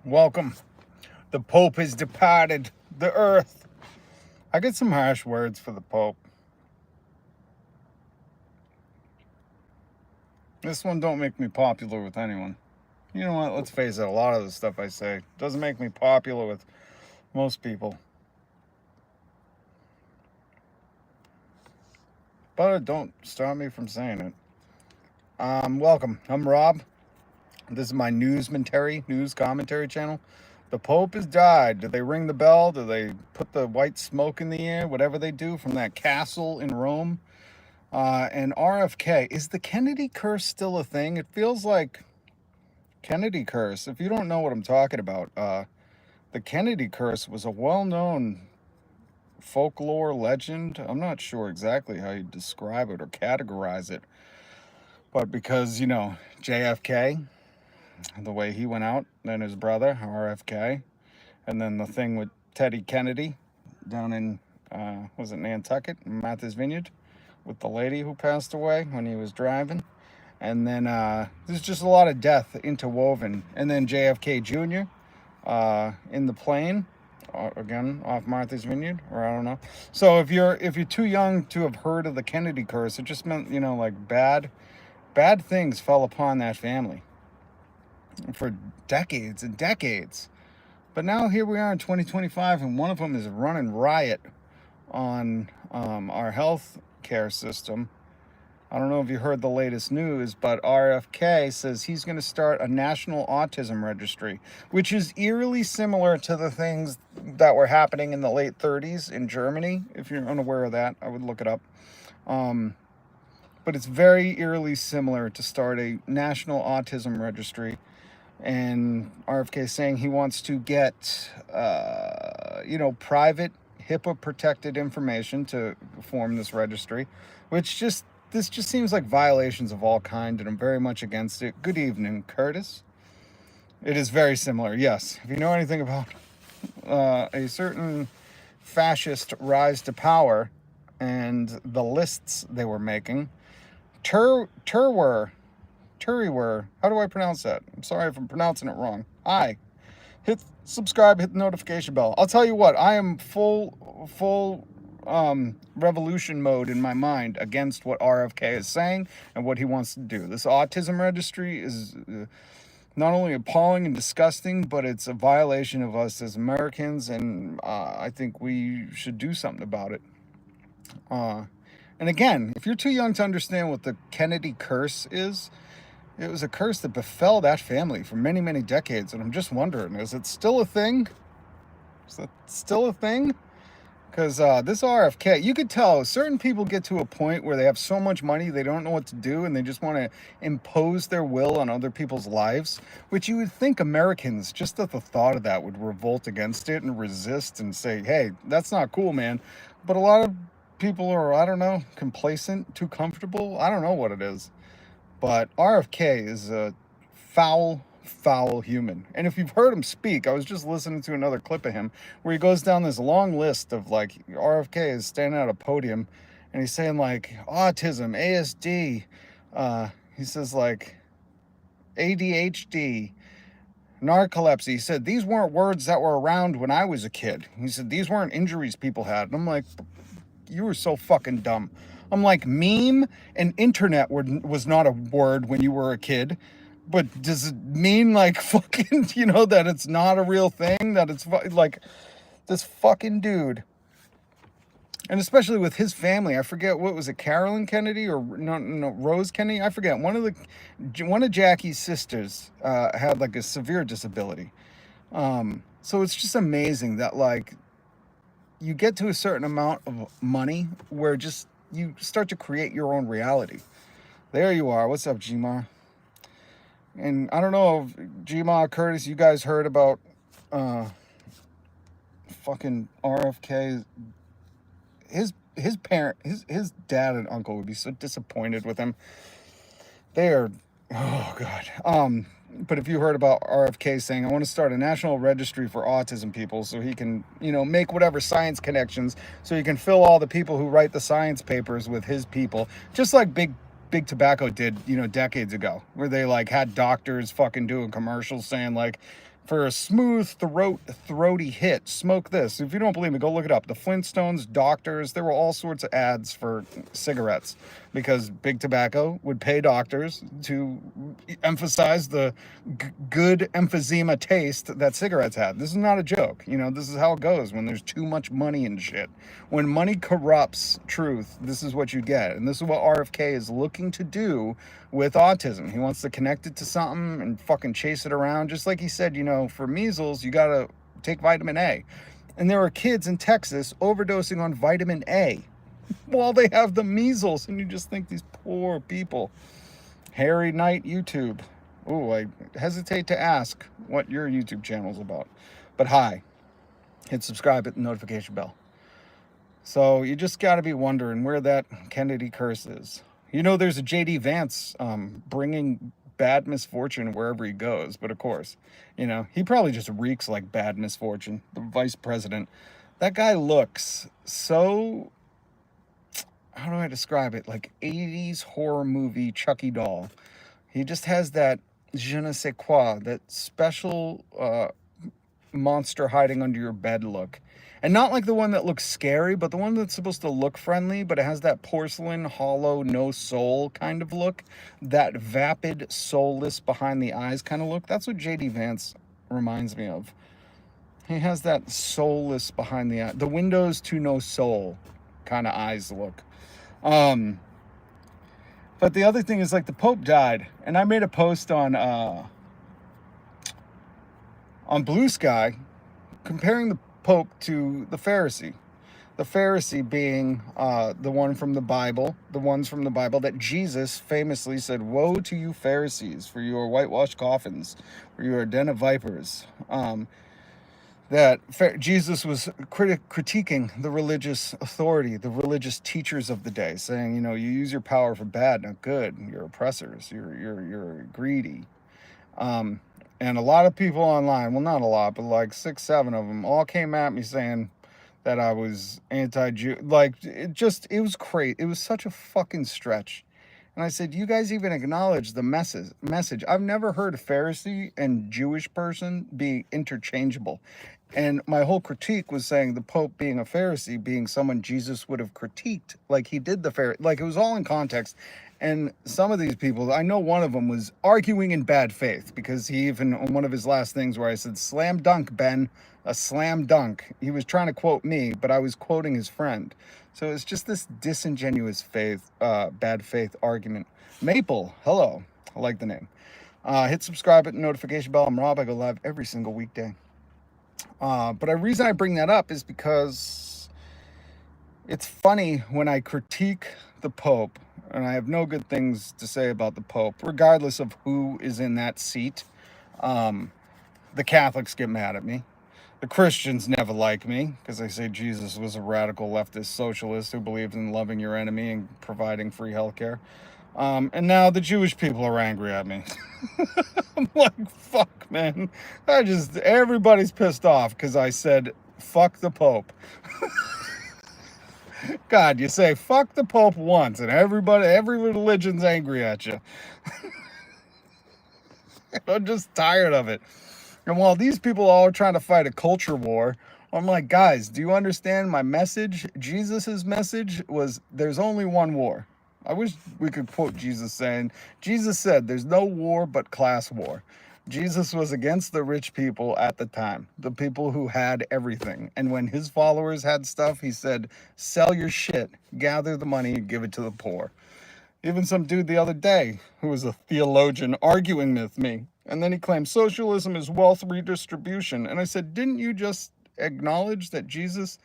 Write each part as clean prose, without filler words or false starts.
Welcome. The Pope has departed the earth. I get some harsh words for the Pope. This one don't make me popular with anyone. You know what? Let's face it, a lot of the stuff I say doesn't make me popular with most people. But it don't stop me from saying it. Welcome. I'm Rob. This is my news commentary channel. The Pope has died. Did they ring the bell? Do they put the white smoke in the air? Whatever they do from that castle in Rome. And RFK. Is the Kennedy curse still a thing? It feels like Kennedy curse. If you don't know what I'm talking about, the Kennedy curse was a well-known folklore legend. I'm not sure exactly how you describe it or categorize it. But because, JFK, the way he went out, then his brother, RFK, and then the thing with Teddy Kennedy down in, was it Nantucket, Martha's Vineyard, with the lady who passed away when he was driving. And then there's just a lot of death interwoven. And then JFK Jr. In the plane, again, off Martha's Vineyard, or I don't know. So if you're too young to have heard of the Kennedy curse, it just meant, like bad things fell upon that family for decades and decades. But now here we are in 2025, and one of them is running riot on our health care system. I don't know if you heard the latest news, but RFK says he's going to start a national autism registry, which is eerily similar to the things that were happening in the late 30s in Germany. If you're unaware of that, I would look it up. But it's very eerily similar to start a national autism registry. And RFK is saying he wants to get, private HIPAA-protected information to form this registry, which this just seems like violations of all kind, and I'm very much against it. Good evening, Curtis. It is very similar, yes. If you know anything about a certain fascist rise to power and the lists they were making, Turiwer, how do I pronounce that? I'm sorry if I'm pronouncing it wrong. Hit subscribe, hit the notification bell. I'll tell you what, I am full revolution mode in my mind against what RFK is saying and what he wants to do. This autism registry is not only appalling and disgusting, but it's a violation of us as Americans, and I think we should do something about it. And again, if you're too young to understand what the Kennedy curse is, it was a curse that befell that family for many, many decades. And I'm just wondering, is it still a thing? Is it still a thing? Because this RFK, you could tell certain people get to a point where they have so much money, they don't know what to do, and they just want to impose their will on other people's lives, which you would think Americans, just at the thought of that, would revolt against it and resist and say, hey, that's not cool, man. But a lot of people are, I don't know, complacent, too comfortable. I don't know what it is. But RFK is a foul human. And if you've heard him speak, I was just listening to another clip of him where he goes down this long list of, like, RFK is standing at a podium and he's saying, like, autism, ASD, he says, like, ADHD, narcolepsy. He said these weren't words that were around when I was a kid. He said these weren't injuries people had. And I'm like, you were so fucking dumb. I'm like, meme and internet was not a word when you were a kid. But does it mean, like, fucking, that it's not a real thing? That it's, like, this fucking dude. And especially with his family. I forget, what was it, Carolyn Kennedy or no, Rose Kennedy? I forget. One of Jackie's sisters had, like, a severe disability. So it's just amazing that, like, you get to a certain amount of money where just you start to create your own reality. There you are. What's up, Gmar? And I don't know if Gmar, Curtis, you guys heard about fucking RFK. His parent, his dad and uncle would be so disappointed with him. They are, oh God. But if you heard about RFK saying, I want to start a national registry for autism people so he can, make whatever science connections, so he can fill all the people who write the science papers with his people, just like Big Tobacco did, decades ago, where they, like, had doctors fucking doing commercials saying, like, For a smooth, throaty hit, smoke this. If you don't believe me, go look it up. The Flintstones, doctors, there were all sorts of ads for cigarettes because big tobacco would pay doctors to emphasize the good emphysema taste that cigarettes had. This is not a joke. You know, this is how it goes when there's too much money and shit. When money corrupts truth, this is what you get. And this is what RFK is looking to do with autism. He wants to connect it to something and fucking chase it around. Just like he said, you know, for measles, you gotta take vitamin A. And there are kids in Texas overdosing on vitamin A while they have the measles. And you just think these poor people. Harry Knight YouTube. Oh, I hesitate to ask what your YouTube channel is about. But hi, hit subscribe, hit the notification bell. So you just got to be wondering where that Kennedy curse is. You know, there's a J.D. Vance bringing bad misfortune wherever he goes. But of course, you know, he probably just reeks like bad misfortune. The vice president. That guy looks so, how do I describe it? Like 80s horror movie Chucky doll. He just has that je ne sais quoi, that special monster hiding under your bed look. And not like the one that looks scary, but the one that's supposed to look friendly, but it has that porcelain, hollow, no soul kind of look. That vapid, soulless, behind the eyes kind of look. That's what J.D. Vance reminds me of. He has that soulless behind the eye. The windows to no soul kind of eyes look. But the other thing is, like, the Pope died, and I made a post on Blue Sky comparing the Pope to the Pharisee. The Pharisee being the one from the Bible, the ones from the Bible that Jesus famously said, "Woe to you Pharisees, for you are whitewashed coffins, for you are a den of vipers." That Jesus was critiquing the religious authority, the religious teachers of the day, saying, you know, you use your power for bad, not good. You're oppressors. You're greedy. And a lot of people online, well, not a lot, but like 6, 7 of them, all came at me saying that I was anti-Jew. Like, it was crazy. It was such a fucking stretch. And I said, you guys even acknowledge the message. I've never heard a Pharisee and Jewish person be interchangeable. And my whole critique was saying the Pope being a Pharisee, being someone Jesus would have critiqued, like he did the Pharisee. Like, it was all in context. And some of these people, I know one of them was arguing in bad faith, because he even, on one of his last things where I said, slam dunk, Ben, a slam dunk, he was trying to quote me, but I was quoting his friend. So it's just this disingenuous bad faith argument. Maple, hello. I like the name. Hit subscribe, hit the notification bell. I'm Rob. I go live every single weekday. But the reason I bring that up is because it's funny when I critique the Pope, and I have no good things to say about the Pope, regardless of who is in that seat. The Catholics get mad at me. The Christians never like me because they say Jesus was a radical leftist socialist who believed in loving your enemy and providing free healthcare. And now the Jewish people are angry at me. I'm like, fuck, man. Everybody's pissed off because I said, fuck the Pope. God, you say, fuck the Pope once, and every religion's angry at you. I'm just tired of it. And while these people are all trying to fight a culture war, I'm like, guys, do you understand my message? Jesus's message was, there's only one war. I wish we could quote Jesus saying, Jesus said, there's no war but class war. Jesus was against the rich people at the time, the people who had everything. And when his followers had stuff, he said, sell your shit, gather the money, and give it to the poor. Even some dude the other day, who was a theologian, arguing with me. And then he claimed socialism is wealth redistribution. And I said, didn't you just acknowledge that Jesus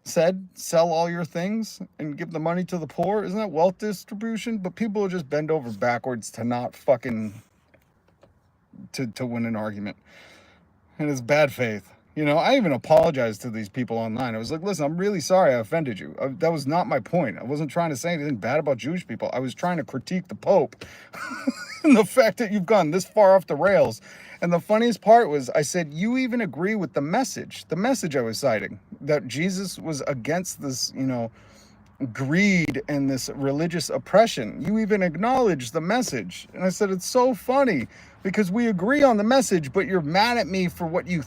said, sell all your things and give the money to the poor? Isn't that wealth distribution? But people will just bend over backwards to not fucking, to win an argument. And it's bad faith. You know, I even apologized to these people online. I was like, listen, I'm really sorry I offended you. That was not my point. I wasn't trying to say anything bad about Jewish people. I was trying to critique the Pope and the fact that you've gone this far off the rails. And the funniest part was, I said, you even agree with the message I was citing, that Jesus was against this, you know, greed and this religious oppression. You even acknowledge the message. And I said, it's so funny because we agree on the message, but you're mad at me for what you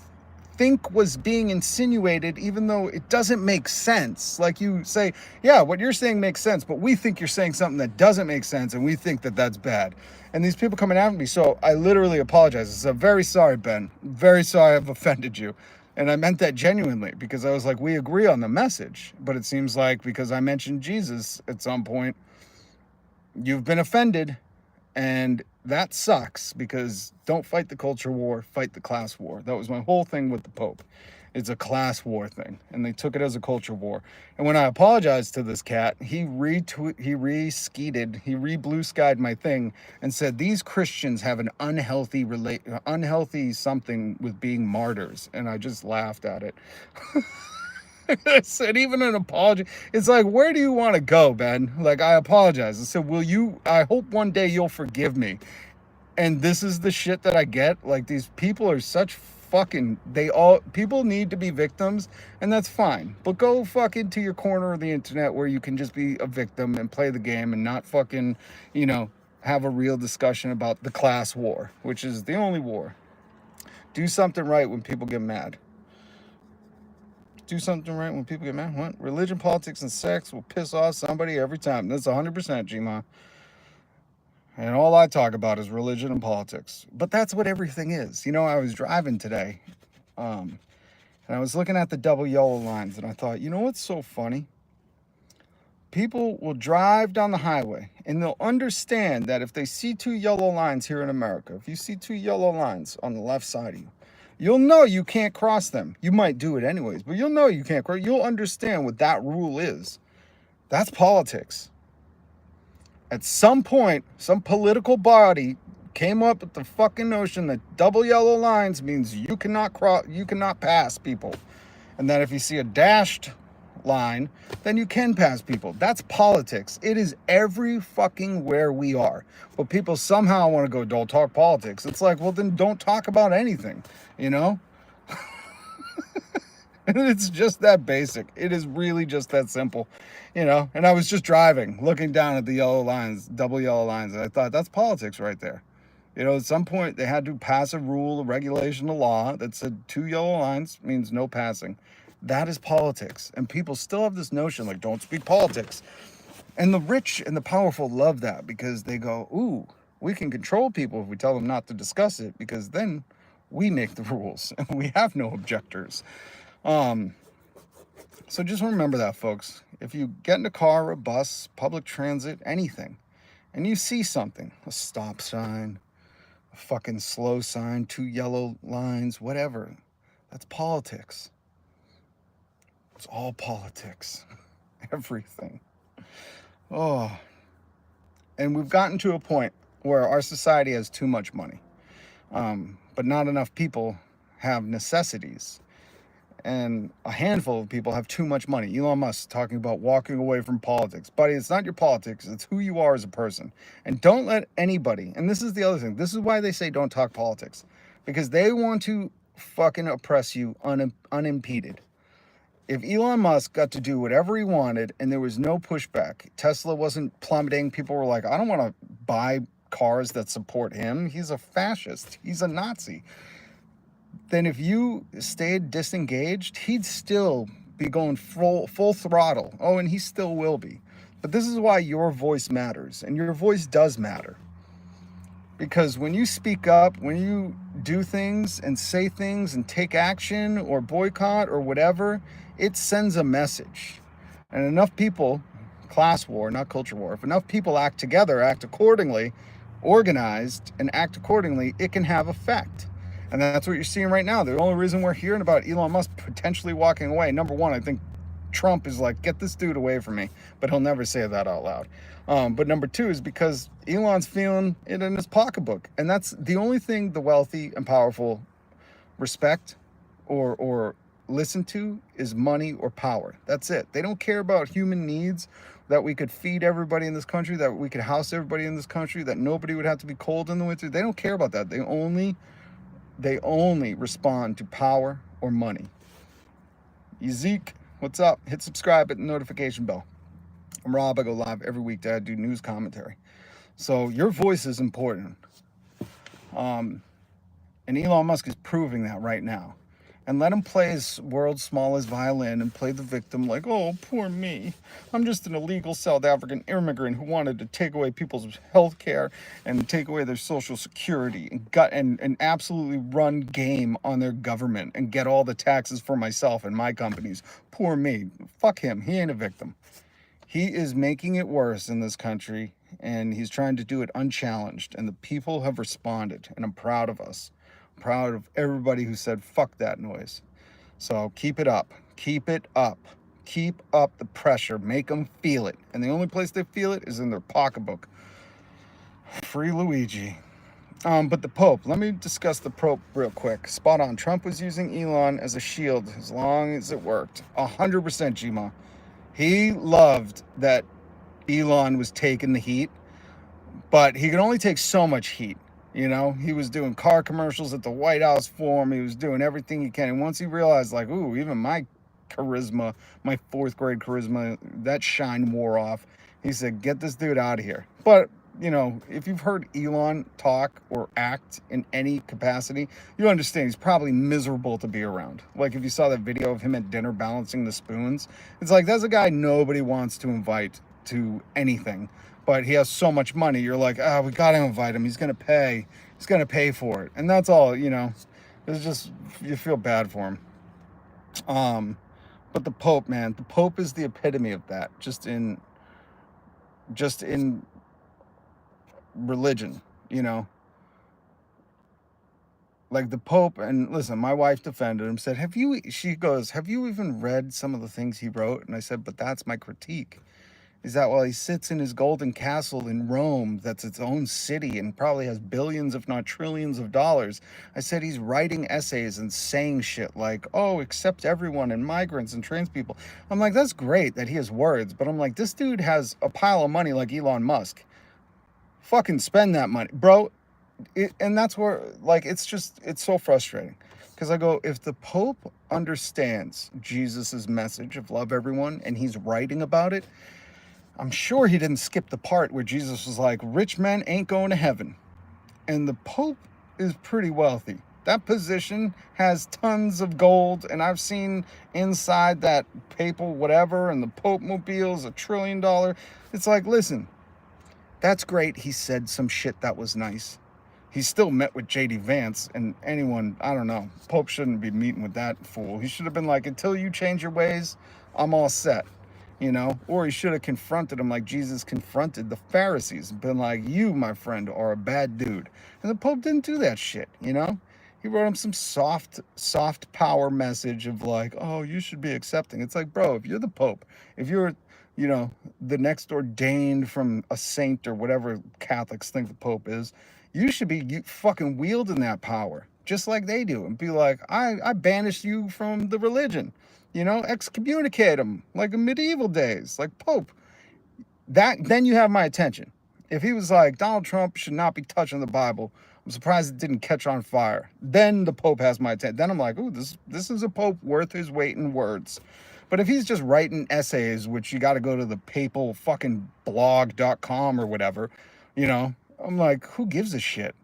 think was being insinuated, even though it doesn't make sense. Like you say, yeah, what you're saying makes sense, but we think you're saying something that doesn't make sense, and we think that that's bad. And these people coming after me, so I literally apologize. I said, very sorry, Ben. Very sorry I've offended you. And I meant that genuinely, because I was like, we agree on the message, but it seems like because I mentioned Jesus at some point, you've been offended. And that sucks, because don't fight the culture war, fight the class war. That was my whole thing with the Pope. It's a class war thing, and they took it as a culture war. And when I apologized to this cat, he re-blue skied my thing and said these Christians have an unhealthy something with being martyrs, and I just laughed at it. I said, even an apology. It's like, where do you want to go, Ben? Like, I apologize. I said, I hope one day you'll forgive me. And this is the shit that I get. Like, these people are such fucking, people need to be victims, and that's fine. But go fucking to your corner of the internet where you can just be a victim and play the game and not fucking, have a real discussion about the class war, which is the only war. Do something right when people get mad. Do something right when people get mad. What? Religion, politics, and sex will piss off somebody every time. That's 100%, G-Ma. And all I talk about is religion and politics. But that's what everything is. I was driving today, and I was looking at the double yellow lines, and I thought, what's so funny? People will drive down the highway, and they'll understand that if they see two yellow lines here in America, if you see two yellow lines on the left side of you, you'll know you can't cross them. You might do it anyways, but you'll know you can't cross. You'll understand what that rule is. That's politics. At some point, some political body came up with the fucking notion that double yellow lines means you cannot pass people. And that if you see a dashed line, then you can pass people. That's politics. It is every fucking where we are. But people somehow want to go, don't talk politics. It's like, well, then don't talk about anything, And it's just that basic. It is really just that simple, And I was just driving, looking down at the yellow lines, double yellow lines, and I thought, that's politics right there. At some point, they had to pass a rule, a regulation, a law that said two yellow lines means no passing. That is politics. And people still have this notion, like, don't speak politics. And the rich and the powerful love that, because they go, ooh, we can control people if we tell them not to discuss it, because then we make the rules and we have no objectors. So just remember that, folks. If you get in a car, a bus, public transit, anything, and you see something, a stop sign, a fucking slow sign, two yellow lines, whatever, that's politics. It's all politics. Everything. Oh. And we've gotten to a point where our society has too much money. But not enough people have necessities. And a handful of people have too much money. Elon Musk talking about walking away from politics. Buddy, it's not your politics. It's who you are as a person. And don't let anybody, and this is the other thing. This is why they say don't talk politics. Because they want to fucking oppress you unimpeded. If Elon Musk got to do whatever he wanted and there was no pushback, Tesla wasn't plummeting, people were like, I don't want to buy cars that support him. He's a fascist. He's a Nazi. Then if you stayed disengaged, he'd still be going full throttle. Oh, and he still will be. But this is why your voice matters, and your voice does matter. Because when you speak up, when you do things and say things and take action or boycott or whatever, it sends a message. And enough people, class war, not culture war, if enough people act together, act accordingly, organized, and act accordingly, it can have effect. And that's what you're seeing right now. The only reason we're hearing about Elon Musk potentially walking away, number one, I think Trump is like, get this dude away from me, but he'll never say that out loud. But number two is because Elon's feeling it in his pocketbook. And that's the only thing the wealthy and powerful respect or listen to is money or power. That's it. They don't care about human needs, that we could feed everybody in this country, that we could house everybody in this country, that nobody would have to be cold in the winter. They don't care about that. They only respond to power or money. Zeke, what's up? Hit subscribe, hit the notification bell. I'm Rob. I go live every weekday. I do news commentary. So your voice is important. And Elon Musk is proving that right now. And let him play his world's smallest violin and play the victim like, oh, poor me. I'm just an illegal South African immigrant who wanted to take away people's health care and take away their social security and absolutely run game on their government and get all the taxes for myself and my companies. Poor me. Fuck him. He ain't a victim. He is making it worse in this country, and he's trying to do it unchallenged. And the people have responded, and I'm proud of us. Proud of everybody who said fuck that noise. So keep it up. Keep it up. Keep up the pressure. Make them feel it. And the only place they feel it is in their pocketbook. Free Luigi. But the Pope, let me discuss the Pope real quick. Spot on. Trump was using Elon as a shield as long as it worked. 100% Gma. He loved that Elon was taking the heat, but he could only take so much heat. You know, he was doing car commercials at the White House for him. He was doing everything he can. And once he realized, like, ooh, even my charisma, my fourth grade charisma, that shine wore off, he said, get this dude out of here. But, you know, if you've heard Elon talk or act in any capacity, you understand he's probably miserable to be around. Like if you saw that video of him at dinner balancing the spoons, it's like, that's a guy nobody wants to invite to anything. But he has so much money, you're like, oh, we gotta invite him. He's gonna pay for it. And that's all, you know. It's just, you feel bad for him. But the Pope, man, the Pope is the epitome of that. Just in religion, you know. Like the Pope, and listen, my wife defended him, said, she goes, have you even read some of the things he wrote? And I said, but that's my critique. Is that while he sits in his golden castle in Rome, that's its own city and probably has billions, if not trillions of dollars, I said he's writing essays and saying shit like, oh, accept everyone and migrants and trans people. I'm like, that's great that he has words, but I'm like, this dude has a pile of money like Elon Musk. Fucking spend that money, bro. And that's where, like, it's so frustrating. Because I go, if the Pope understands Jesus's message of love everyone and he's writing about it, I'm sure he didn't skip the part where Jesus was like, rich men ain't going to heaven. And the Pope is pretty wealthy. That position has tons of gold, and I've seen inside that papal whatever, and the Pope mobile is $1 trillion. It's like, listen, that's great. He said some shit that was nice. He still met with J.D. Vance, and anyone, I don't know, Pope shouldn't be meeting with that fool. He should have been like, until you change your ways, I'm all set. You know, or he should have confronted him like Jesus confronted the Pharisees and been like, you, my friend, are a bad dude. And the Pope didn't do that shit, you know? He wrote him some soft power message of like, oh, you should be accepting. It's like, bro, if you're the Pope, if you're, you know, the next ordained from a saint or whatever Catholics think the Pope is, you should be fucking wielding that power just like they do and be like, I banished you from the religion. You know, excommunicate him like in medieval days, like Pope. Then you have my attention. If he was like, Donald Trump should not be touching the Bible, I'm surprised it didn't catch on fire. Then the Pope has my attention. Then I'm like, ooh, this is a Pope worth his weight in words. But if he's just writing essays, which you got to go to the papal fucking blog.com or whatever, you know, I'm like, who gives a shit?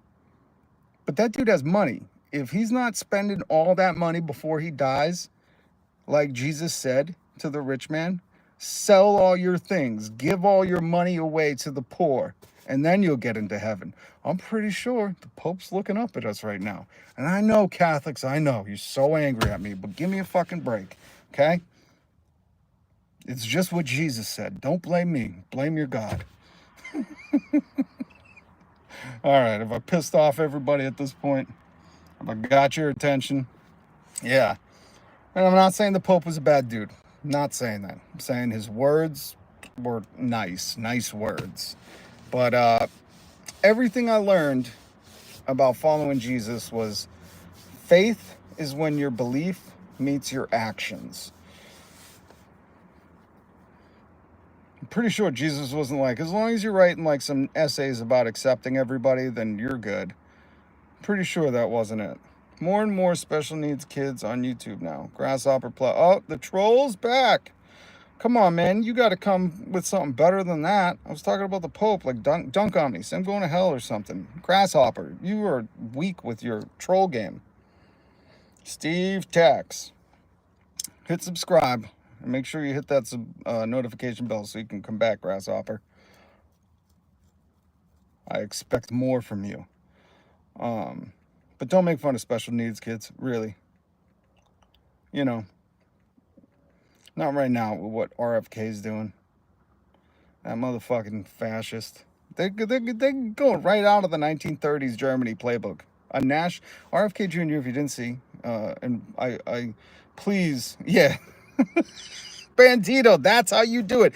But that dude has money. If he's not spending all that money before he dies, like Jesus said to the rich man, sell all your things, give all your money away to the poor, and then you'll get into heaven. I'm pretty sure the Pope's looking up at us right now. And I know, Catholics, I know, you're so angry at me, but give me a fucking break, okay? It's just what Jesus said. Don't blame me. Blame your God. All right, have I pissed off everybody at this point? Have I got your attention? Yeah. And I'm not saying the Pope was a bad dude. I'm not saying that. I'm saying his words were nice words. But everything I learned about following Jesus was faith is when your belief meets your actions. I'm pretty sure Jesus wasn't like, as long as you're writing like some essays about accepting everybody, then you're good. Pretty sure that wasn't it. More and more special needs kids on YouTube now. Grasshopper Plus. Oh, the troll's back. Come on, man. You got to come with something better than that. I was talking about the Pope, like dunk on me. Say I'm going to hell or something. Grasshopper, you are weak with your troll game. Steve Tex. Hit subscribe and make sure you hit that notification bell so you can come back, Grasshopper. I expect more from you. But don't make fun of special needs kids, really. You know, not right now with what RFK's doing. That motherfucking fascist. They're going right out of the 1930s Germany playbook. RFK Jr., if you didn't see, and I please, yeah. Bandito, that's how you do it.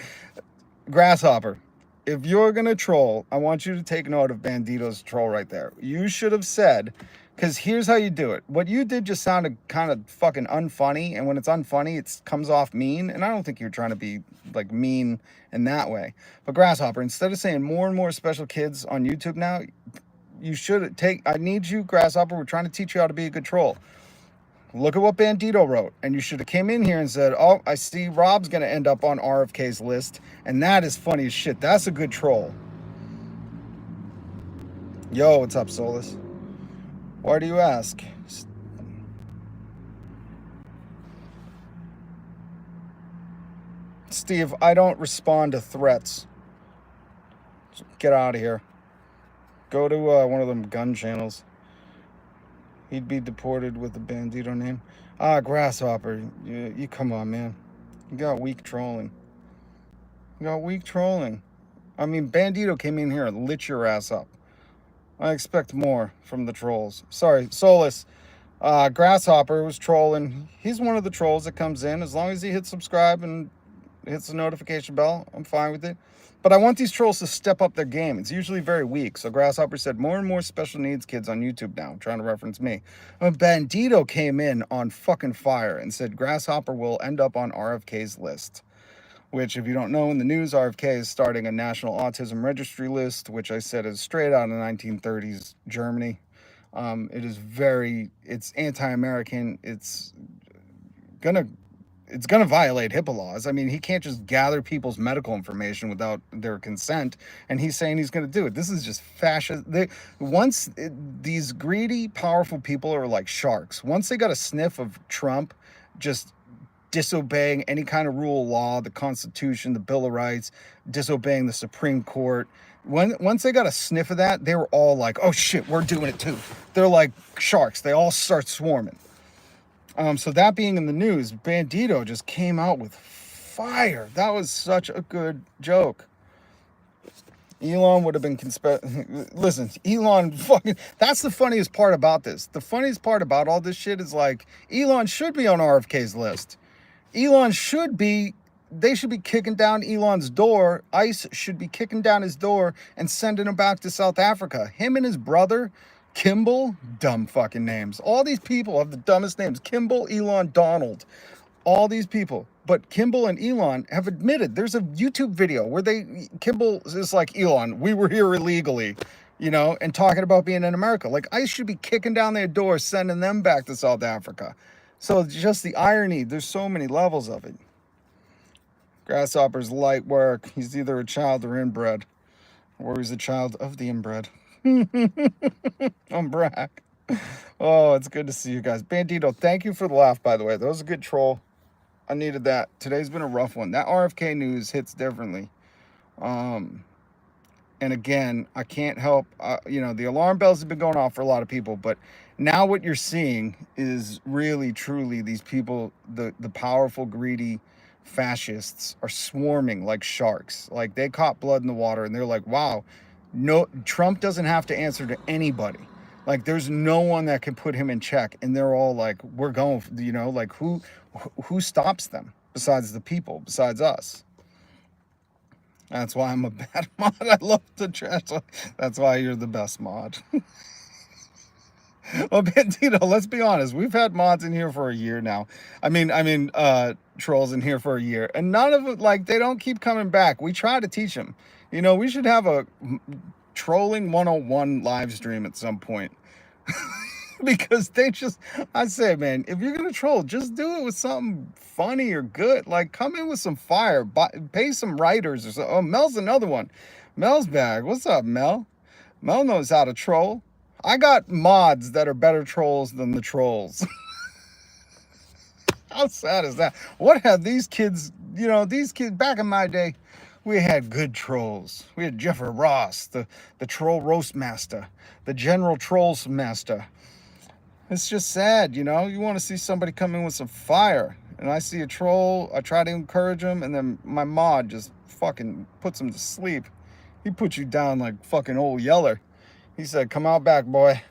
Grasshopper, if you're going to troll, I want you to take note of Bandito's troll right there. You should have said, because here's how you do it. What you did just sounded kind of fucking unfunny, and when it's unfunny, it comes off mean, and I don't think you're trying to be, like, mean in that way. But Grasshopper, instead of saying more and more special kids on YouTube now, you should I need you, Grasshopper, we're trying to teach you how to be a good troll. Look at what Bandito wrote, and you should have came in here and said, oh, I see Rob's going to end up on RFK's list, and that is funny as shit. That's a good troll. Yo, what's up, Solus? Why do you ask? Steve, I don't respond to threats. So get out of here. Go to one of them gun channels. He'd be deported with the Bandito name. Grasshopper, you come on, man. You got weak trolling. I mean, Bandito came in here and lit your ass up. I expect more from the trolls. Sorry, Solus. Grasshopper was trolling. He's one of the trolls that comes in. As long as he hits subscribe and hits the notification bell, I'm fine with it. But I want these trolls to step up their game. It's usually very weak. So Grasshopper said more and more special needs kids on YouTube now, trying to reference me. Bandito came in on fucking fire and said Grasshopper will end up on RFK's list. Which, if you don't know, in the news, RFK is starting a national autism registry list, which I said is straight out of the 1930s Germany. It's anti-American. It's gonna violate HIPAA laws. I mean, he can't just gather people's medical information without their consent, and he's saying he's going to do it. This is just fascist. These greedy, powerful people are like sharks. Once they got a sniff of Trump just disobeying any kind of rule of law, the Constitution, the Bill of Rights, disobeying the Supreme Court, once they got a sniff of that, they were all like, oh shit, we're doing it too. They're like sharks. They all start swarming. So that being in the news, Bandito just came out with fire. That was such a good joke. Elon would have been listen, Elon fucking, that's the funniest part about this. The funniest part about all this shit is like, Elon should be on RFK's list. They should be kicking down Elon's door. ICE should be kicking down his door and sending him back to South Africa. Him and his brother, Kimball, dumb fucking names. All these people have the dumbest names. Kimball, Elon, Donald. All these people. But Kimball and Elon have admitted, there's a YouTube video where Kimball is like, Elon, we were here illegally, and talking about being in America. Like, ICE should be kicking down their door, sending them back to South Africa. So just the irony, there's so many levels of it. Grasshopper's light work. He's either a child or inbred. Or he's a child of the inbred. I'm Brack. Oh, it's good to see you guys. Bandito, thank you for the laugh, by the way. That was a good troll. I needed that. Today's been a rough one. That RFK news hits differently. And again, I can't help, the alarm bells have been going off for a lot of people, but now what you're seeing is really, truly these people, the powerful, greedy fascists are swarming like sharks. Like, they caught blood in the water and they're like, wow, no, Trump doesn't have to answer to anybody. Like, there's no one that can put him in check. And they're all like, we're going, like, who stops them besides the people, besides us? That's why I'm a bad mod. I love the trash. That's why you're the best mod. Well, Bandito, let's be honest. We've had mods in here for a year now. I mean, trolls in here for a year. And none of it, like, they don't keep coming back. We try to teach them. We should have a trolling 101 live stream at some point. Because I say, man, if you're gonna troll, just do it with something funny or good. Like, come in with some fire, pay some writers or something. Oh, Mel's another one. Mel's back. What's up, Mel? Mel knows how to troll. I got mods that are better trolls than the trolls. How sad is that? What have these kids, these kids back in my day, we had good trolls. We had Jeffrey Ross, the troll roast master, the general trolls master. It's just sad, you want to see somebody come in with some fire. And I see a troll, I try to encourage him, and then my mod just fucking puts him to sleep. He puts you down like fucking old Yeller. He said, come out back, boy.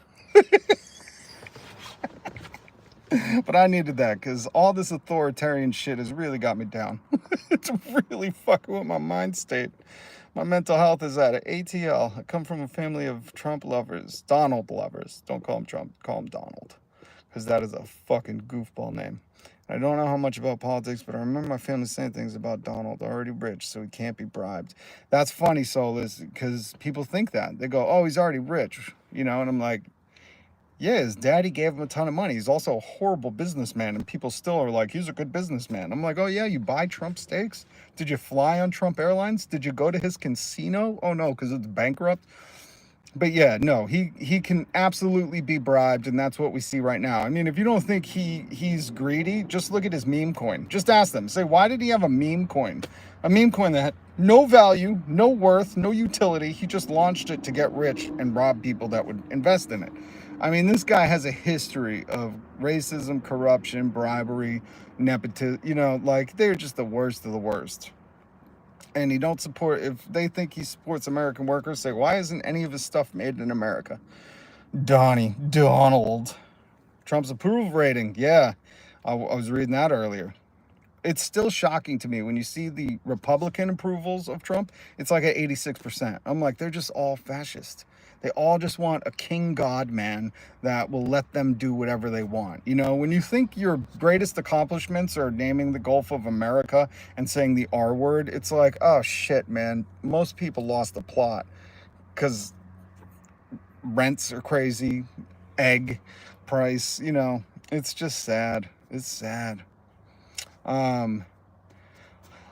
But I needed that because all this authoritarian shit has really got me down. It's really fucking with my mind state. My mental health is at an ATL. I come from a family of Trump lovers, Donald lovers. Don't call him Trump, call him Donald, because that is a fucking goofball name. I don't know how much about politics, but I remember my family saying things about Donald, already rich, so he can't be bribed. That's funny, Soulless, because people think that. They go, oh, he's already rich, and I'm like, yeah, his daddy gave him a ton of money. He's also a horrible businessman, and people still are like, he's a good businessman. I'm like, oh yeah, you buy Trump steaks? Did you fly on Trump Airlines? Did you go to his casino? Oh no, because it's bankrupt. But yeah, no, he can absolutely be bribed, and that's what we see right now. I mean, if you don't think he's greedy, just look at his meme coin. Just ask them. Say, why did he have a meme coin? A meme coin that had no value, no worth, no utility. He just launched it to get rich and rob people that would invest in it. I mean, this guy has a history of racism, corruption, bribery, nepotism. Like, they're just the worst of the worst. And he don't support, if they think he supports American workers, say, why isn't any of his stuff made in America? Donald. Trump's approval rating. Yeah, I was reading that earlier. It's still shocking to me when you see the Republican approvals of Trump. It's like at 86%. I'm like, they're just all fascist. They all just want a king god man that will let them do whatever they want. When you think your greatest accomplishments are naming the Gulf of America and saying the R word, it's like, oh shit, man. Most people lost the plot because rents are crazy, egg price, it's just sad. It's sad.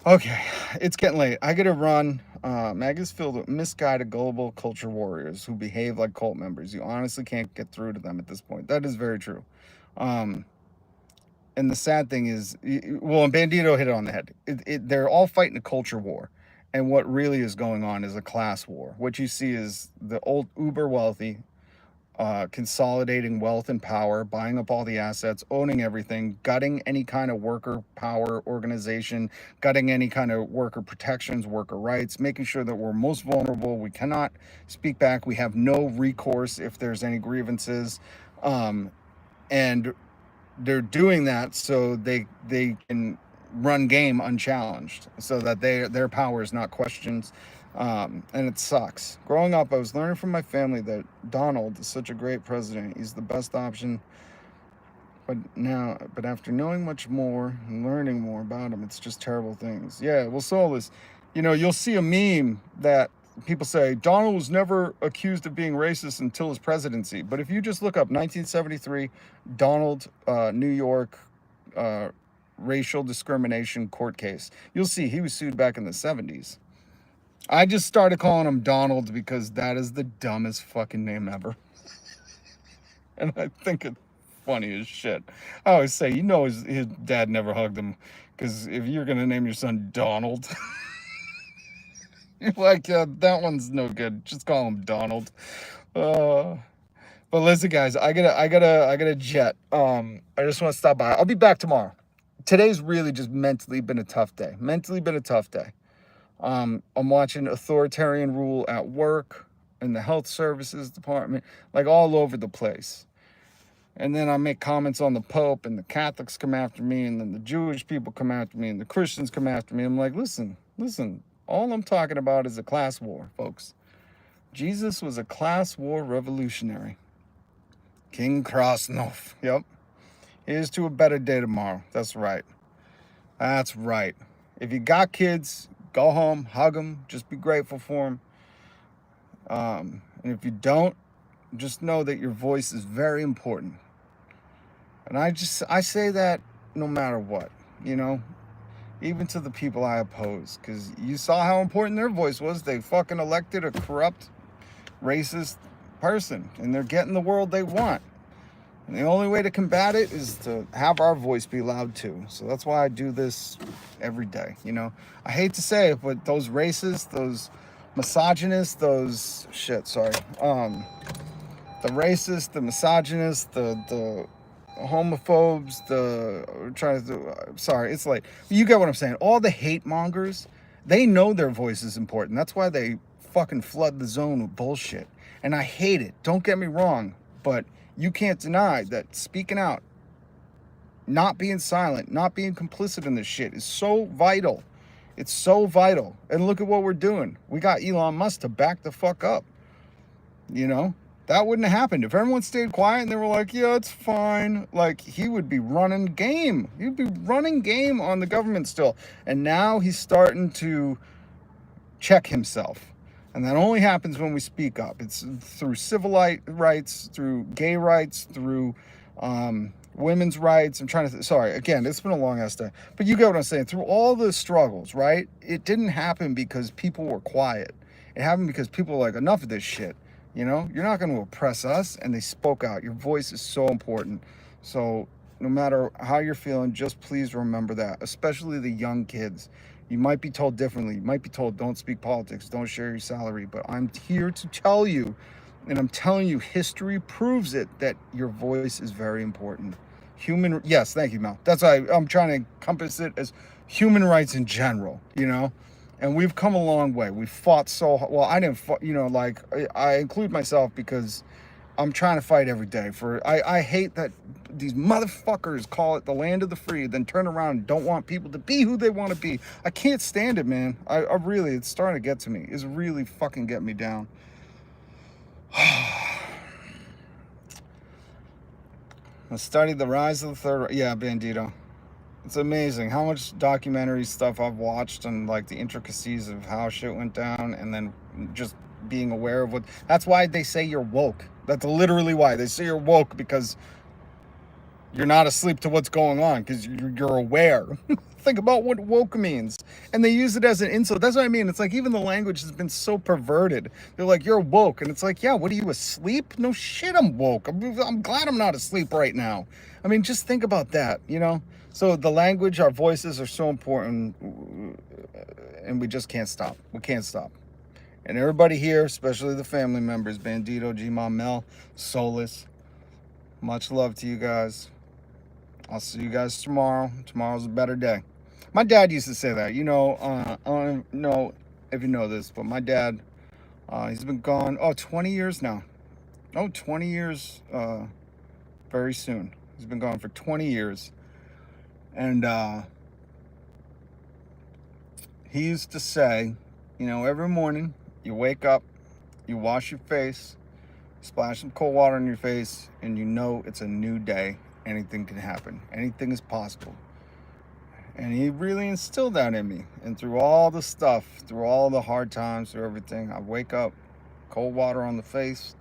Okay, it's getting late. I gotta run. Mag is filled with misguided global culture warriors who behave like cult members. You honestly can't get through to them at this point. That is very true. And the sad thing is, and Bandito hit it on the head. They're all fighting a culture war. And what really is going on is a class war. What you see is the old uber wealthy consolidating wealth and power, buying up all the assets, owning everything, gutting any kind of worker power organization, gutting any kind of worker protections, worker rights, making sure that we're most vulnerable. We cannot speak back. We have no recourse if there's any grievances. And they're doing that so they can run game unchallenged, so that their power is not questioned. And it sucks. Growing up, I was learning from my family that Donald is such a great president. He's the best option. But after knowing much more and learning more about him, it's just terrible things. Yeah, well, Soulless, you'll see a meme that people say Donald was never accused of being racist until his presidency. But if you just look up 1973, Donald, New York, racial discrimination court case, you'll see he was sued back in the 70s. I just started calling him Donald because that is the dumbest fucking name ever. And I think it's funny as shit. I always say, his dad never hugged him, because if you're going to name your son Donald, you're like, that one's no good. Just call him Donald. But listen, guys, I gotta jet. I just want to stop by. I'll be back tomorrow. Today's really just mentally been a tough day. I'm watching authoritarian rule at work, in the health services department, like all over the place. And then I make comments on the Pope, and the Catholics come after me, and then the Jewish people come after me, and the Christians come after me. I'm like, listen, all I'm talking about is a class war, folks. Jesus was a class war revolutionary. King Krasnov. Yep. Here's to a better day tomorrow. That's right. That's right. If you got kids, go home, hug them, just be grateful for them. And if you don't, just know that your voice is very important. And I say that no matter what, you know, even to the people I oppose, because you saw how important their voice was. They fucking elected a corrupt, racist person, and they're getting the world they want. And the only way to combat it is to have our voice be loud too. So that's why I do this every day. You know, I hate to say it, but those racists, those misogynists, those the racists, the misogynists, the homophobes, it's like, you get what I'm saying. All the hate mongers, they know their voice is important. That's why they fucking flood the zone with bullshit. And I hate it. Don't get me wrong, but you can't deny that speaking out, not being silent, not being complicit in this shit is so vital. It's so vital. And look at what we're doing. We got Elon Musk to back the fuck up. You know, that wouldn't have happened if everyone stayed quiet and they were like, yeah, it's fine. Like, he would be running game. He'd be running game on the government still. And now he's starting to check himself. And that only happens when we speak up. It's through civil rights, through gay rights, through women's rights. Again, it's been a long ass day. But you get what I'm saying. Through all the struggles, right? It didn't happen because people were quiet. It happened because people were like, enough of this shit. You know, you're not going to oppress us. And they spoke out. Your voice is so important. So no matter how you're feeling, just please remember that, especially the young kids. You might be told differently. You might be told, don't speak politics, don't share your salary. But I'm here to tell you, and I'm telling you, history proves it, that your voice is very important. Yes, thank you, Mel. That's why I'm trying to encompass it as human rights in general, you know? And we've come a long way. We fought so hard. Well, I didn't fight, you know, like, I include myself because I'm trying to fight every day I hate that these motherfuckers call it the land of the free, then turn around and don't want people to be who they want to be. I can't stand it, man. I really, it's starting to get to me. It's really fucking getting me down. I studied the rise of the third. Yeah, Bandito. It's amazing how much documentary stuff I've watched and like the intricacies of how shit went down, and then just being aware of what. That's why they say you're woke. That's literally why they say you're woke, because you're not asleep to what's going on, because you're aware. Think about what woke means. And they use it as an insult. That's what I mean. It's like even the language has been so perverted. They're like, you're woke. And it's like, yeah, what are you, asleep? No shit, I'm woke. I'm glad I'm not asleep right now. I mean, just think about that, you know? So the language, our voices are so important, and we just can't stop. We can't stop. And everybody here, especially the family members, Bandito, G-Mom, Mel, Solus, much love to you guys. I'll see you guys tomorrow. Tomorrow's a better day. My dad used to say that. You know, I don't know if you know this, but my dad, he's been gone, 20 years now. 20 years very soon. He's been gone for 20 years. And he used to say, you know, every morning you wake up, you wash your face, splash some cold water on your face, and you know it's a new day. Anything can happen. Anything is possible. And he really instilled that in me. And through all the stuff, through all the hard times, through everything, I wake up, cold water on the face,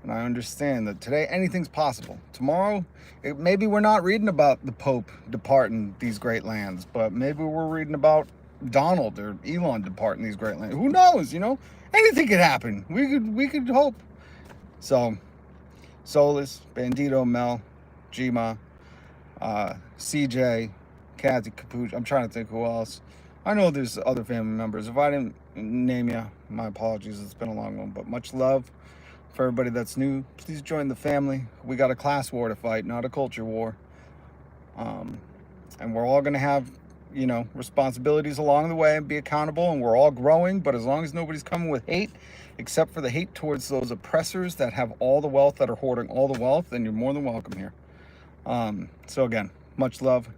and I understand that today anything's possible. Tomorrow, maybe we're not reading about the Pope departing these great lands, but maybe we're reading about Donald or Elon departing these great lands. Who knows, you know? Anything could happen. We could hope. So, Solus, Bandito, Mel, Gma, CJ, Kathy, Capuch. I'm trying to think who else. I know there's other family members. If I didn't name you, my apologies. It's been a long one, but much love for everybody that's new. Please join the family. We got a class war to fight, not a culture war. And we're all going to have, you know, responsibilities along the way and be accountable, and we're all growing. But as long as nobody's coming with hate, except for the hate towards those oppressors that have all the wealth, that are hoarding all the wealth, then you're more than welcome here. So again, much love. Good.